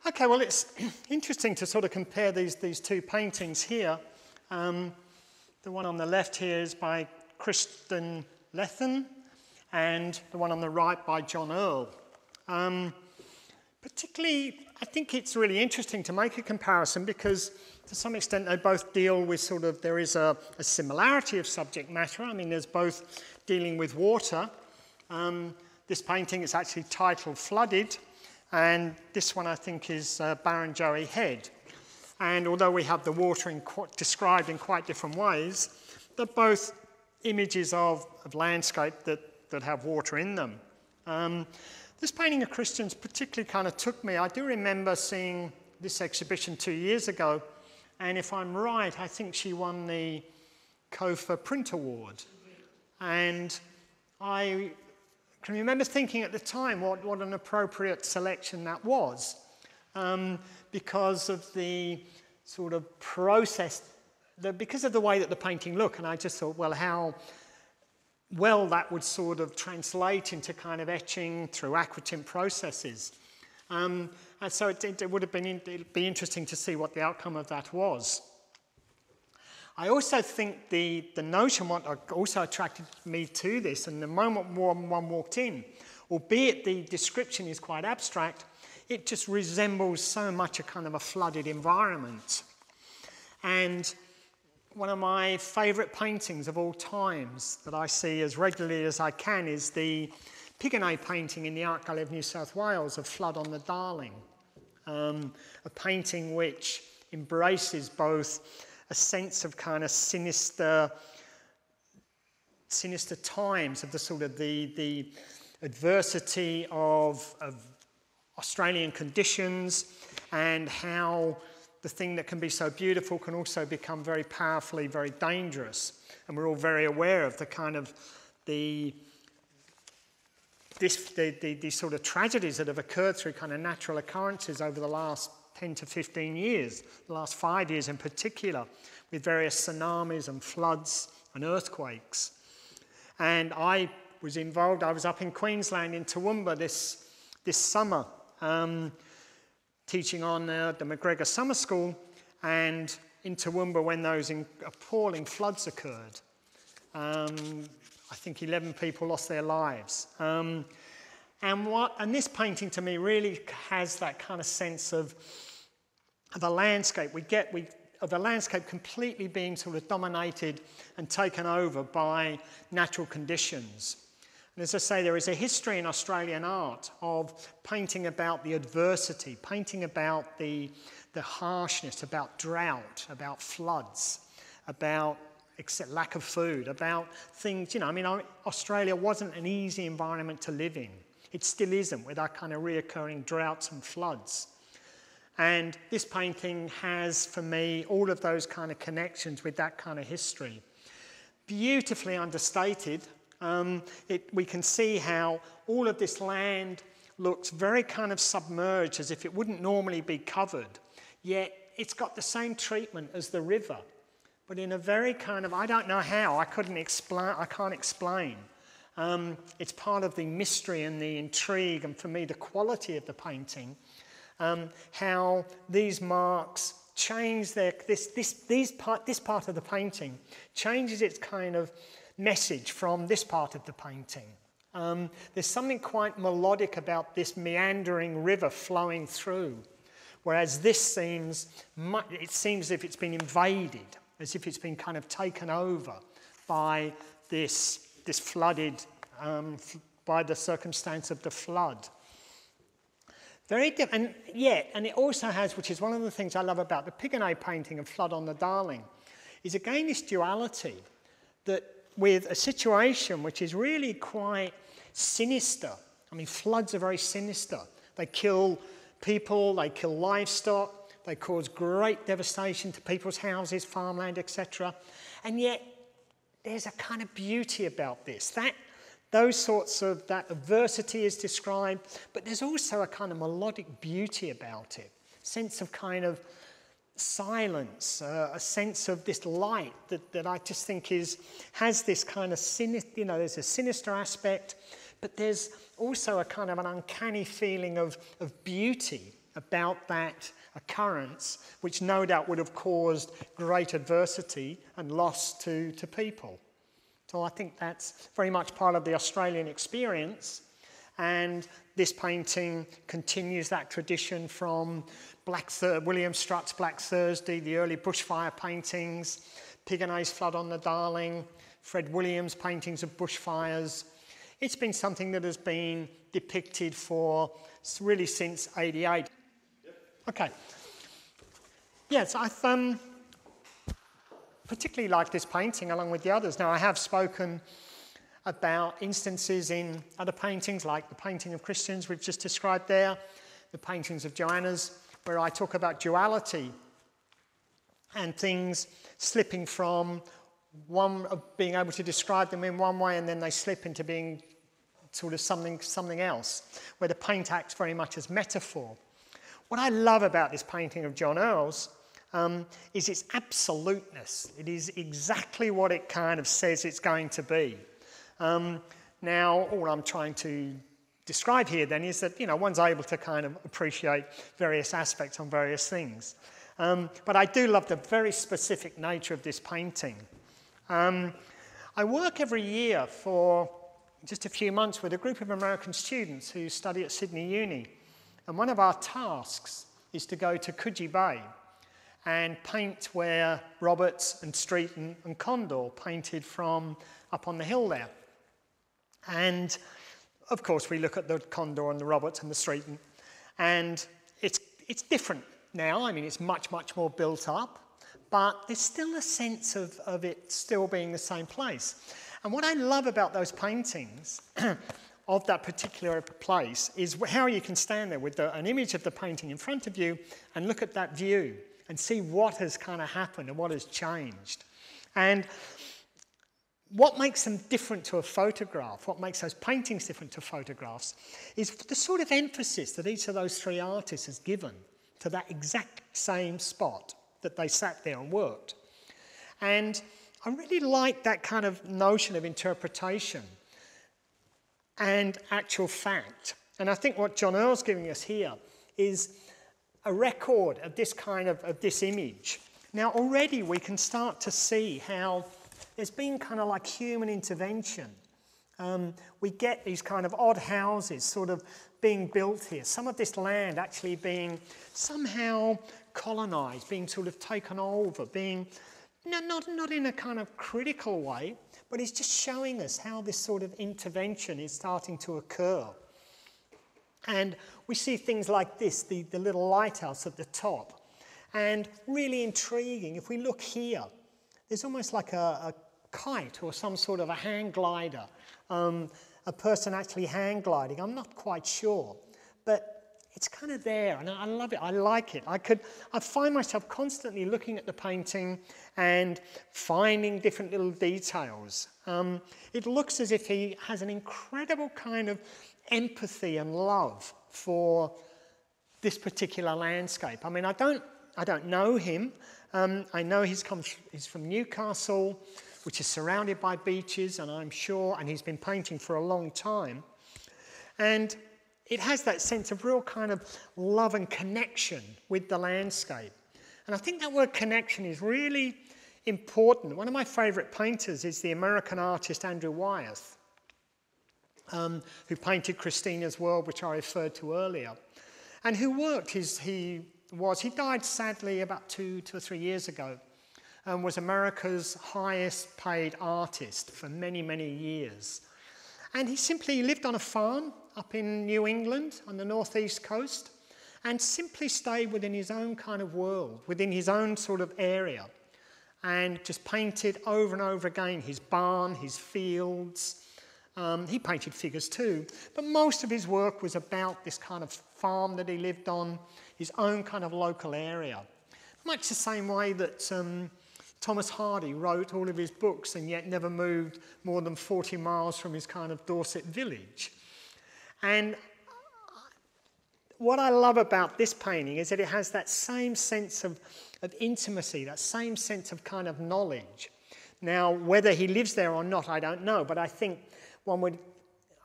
Okay, well, it's interesting to sort of compare these two paintings here. The one on the left here is by Kristen Lethen, and the one on the right by John Earl. Particularly, I think it's really interesting to make a comparison because to some extent they both deal with sort of, there is a similarity of subject matter. I mean, there's both dealing with water. This painting is actually titled Flooded, and this one I think is Barrenjoey Head. And although we have the water described in quite different ways, they're both images of landscape that have water in them. This painting of Christians particularly kind of took me. I do remember seeing this exhibition 2 years ago, and if I'm right, I think she won the Kofa Print Award. And I can remember thinking at the time what an appropriate selection that was, because of the sort of process, because of the way that the painting looked. And I just thought, well, how well that would sort of translate into kind of etching through aquatint processes. And so it would have been, it'd be interesting to see what the outcome of that was. I also think the notion what also attracted me to this, and the moment one walked in, albeit the description is quite abstract, it just resembles so much a kind of a flooded environment. And one of my favourite paintings of all times that I see as regularly as I can is the Pigonnet painting in the Art Gallery of New South Wales of Flood on the Darling. A painting which embraces both a sense of kind of sinister times of the sort of the adversity of Australian conditions, and how the thing that can be so beautiful can also become very powerfully very dangerous. And we're all very aware of the kind of the sort of tragedies that have occurred through kind of natural occurrences over the last 10 to 15 years, the last 5 years in particular, with various tsunamis and floods and earthquakes. And I was involved, I was up in Queensland in Toowoomba this summer, teaching on the McGregor Summer School, and in Toowoomba when those appalling floods occurred. I think 11 people lost their lives. And this painting to me really has that kind of sense of a landscape. Of the landscape completely being sort of dominated and taken over by natural conditions. And as I say, there is a history in Australian art of painting about the adversity, painting about the harshness, about drought, about floods, about lack of food, about things, you know, I mean, Australia wasn't an easy environment to live in. It still isn't, with our kind of reoccurring droughts and floods. And this painting has, for me, all of those kind of connections with that kind of history. Beautifully understated. We can see how all of this land looks very kind of submerged, as if it wouldn't normally be covered. Yet it's got the same treatment as the river, but in a very kind of, I don't know how, I can't explain. It's part of the mystery and the intrigue, and for me, the quality of the painting. How these marks change this part of the painting changes its kind of message from this part of the painting. There's something quite melodic about this meandering river flowing through, whereas this seems as if it's been invaded, as if it's been kind of taken over by this flooded, by the circumstance of the flood. Very different, and it also has, which is one of the things I love about the Pigonnet painting of Flood on the Darling, is again this duality, that with a situation which is really quite sinister. I mean, floods are very sinister. They kill people, they kill livestock, they cause great devastation to people's houses, farmland, etc. And yet, there's a kind of beauty about this. That adversity is described, but there's also a kind of melodic beauty about it. Sense of kind of silence, a sense of this light that I just think has this kind of sinister, there's a sinister aspect, but there's also a kind of an uncanny feeling of beauty about that occurrence, which no doubt would have caused great adversity and loss to people. So I think that's very much part of the Australian experience, and this painting continues that tradition from William Strutt's Black Thursday, the early bushfire paintings, Pigonet's Flood on the Darling, Fred Williams' paintings of bushfires. It's been something that has been depicted for really since '88. Okay. Yes, I've particularly liked this painting along with the others. Now, I have spoken about instances in other paintings, like the painting of Christians we've just described there, the paintings of Joanna's, where I talk about duality and things slipping from one, being able to describe them in one way and then they slip into being sort of something else, where the paint acts very much as metaphor. What I love about this painting of John Earle's is its absoluteness. It is exactly what it kind of says it's going to be. Now, all I'm trying to describe here then is that, one's able to kind of appreciate various aspects on various things. But I do love the very specific nature of this painting. I work every year for just a few months with a group of American students who study at Sydney Uni. And one of our tasks is to go to Coogee Bay and paint where Roberts and Streeton and Condor painted from up on the hill there. And of course we look at the Condor and the Roberts and the Streeton, and it's different now. I mean, it's much, much more built up, but there's still a sense of it still being the same place. And what I love about those paintings of that particular place is how you can stand there with an image of the painting in front of you and look at that view and see what has kind of happened and what has changed. And what makes them different to a photograph, what makes those paintings different to photographs, is the sort of emphasis that each of those three artists has given to that exact same spot that they sat there and worked. And I really like that kind of notion of interpretation and actual fact. And I think what John Earle's giving us here is a record of this kind of this image. Now, already we can start to see how there's been kind of like human intervention. We get these kind of odd houses sort of being built here. Some of this land actually being somehow colonised, being sort of taken over, being not in a kind of critical way, but it's just showing us how this sort of intervention is starting to occur. And we see things like this, the little lighthouse at the top. And really intriguing, if we look here, there's almost like a kite or some sort of a hang glider, a person actually hang gliding. I'm not quite sure, but it's kind of there, and I love it. I like it. I find myself constantly looking at the painting and finding different little details. It looks as if he has an incredible kind of empathy and love for this particular landscape. I mean, I don't know him. I know he's from Newcastle, which is surrounded by beaches, and and he's been painting for a long time. And it has that sense of real kind of love and connection with the landscape. And I think that word connection is really important. One of my favourite painters is the American artist Andrew Wyeth, who painted Christina's World, which I referred to earlier, and who worked, he died sadly about 2 or 3 years ago, and was America's highest paid artist for many, many years. And he simply lived on a farm up in New England on the northeast coast and simply stayed within his own kind of world, within his own sort of area, and just painted over and over again his barn, his fields. He painted figures too, but most of his work was about this kind of farm that he lived on, his own kind of local area. Much the same way that Thomas Hardy wrote all of his books and yet never moved more than 40 miles from his kind of Dorset village. And what I love about this painting is that it has that same sense of intimacy, that same sense of kind of knowledge. Now, whether he lives there or not, I don't know, but I think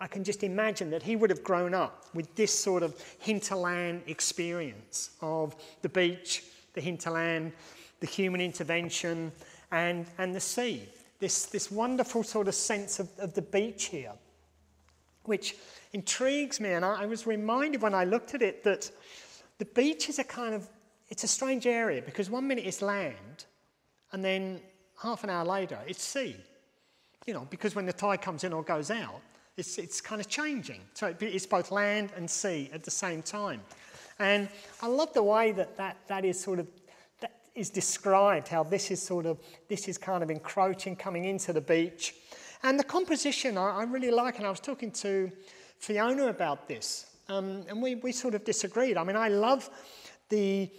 I can just imagine that he would have grown up with this sort of hinterland experience of the beach, the hinterland, the human intervention, and the sea. This wonderful sort of sense of the beach here, which intrigues me. And I was reminded when I looked at it that the beach is it's a strange area, because 1 minute it's land, and then half an hour later it's sea. You know, because when the tide comes in or goes out, it's kind of changing. So it's both land and sea at the same time. And I love the way that is described, how this is kind of encroaching, coming into the beach. And the composition I really like, and I was talking to Fiona about this, and we sort of disagreed. I mean, I love this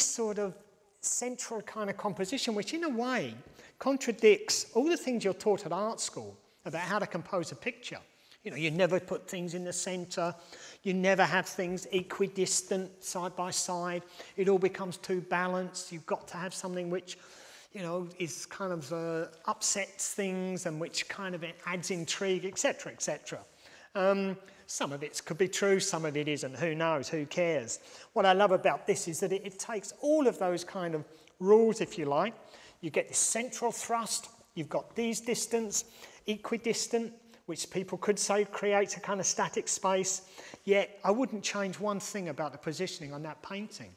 sort of central kind of composition, which in a way contradicts all the things you're taught at art school about how to compose a picture. You know, you never put things in the centre, you never have things equidistant side by side, it all becomes too balanced, you've got to have something which, you know, is kind of upsets things and which kind of adds intrigue, etc., etc. Some of it could be true, some of it isn't, who knows, who cares. What I love about this is that it takes all of those kind of rules, if you like. You get this central thrust, you've got these distance, equidistant, which people could say creates a kind of static space, yet I wouldn't change one thing about the positioning on that painting.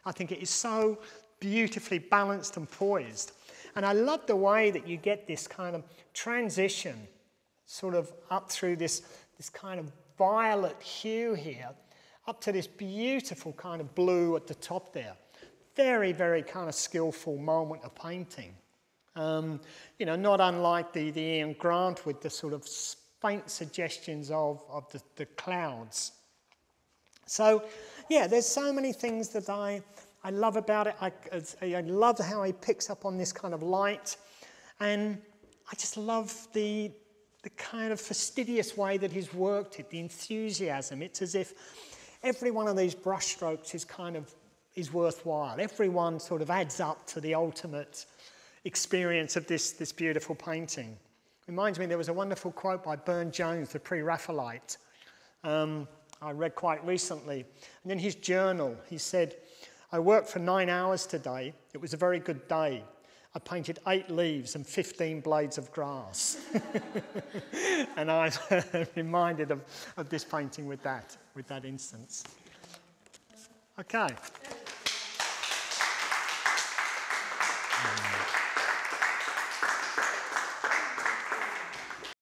I think it is so beautifully balanced and poised. And I love the way that you get this kind of transition sort of up through this kind of violet hue here, up to this beautiful kind of blue at the top there. Very, very kind of skillful moment of painting. You know, not unlike the Ian Grant with the sort of faint suggestions of the clouds. So, yeah, there's so many things that I love about it. I love how he picks up on this kind of light, and I just love the kind of fastidious way that he's worked it, the enthusiasm. It's as if every one of these brushstrokes is worthwhile. Everyone sort of adds up to the ultimate experience of this beautiful painting. Reminds me, there was a wonderful quote by Burne-Jones, the pre-Raphaelite, I read quite recently. And in his journal, he said, "I worked for 9 hours today. It was a very good day. I painted 8 leaves and 15 blades of grass." And I'm reminded of this painting with that instance. Okay.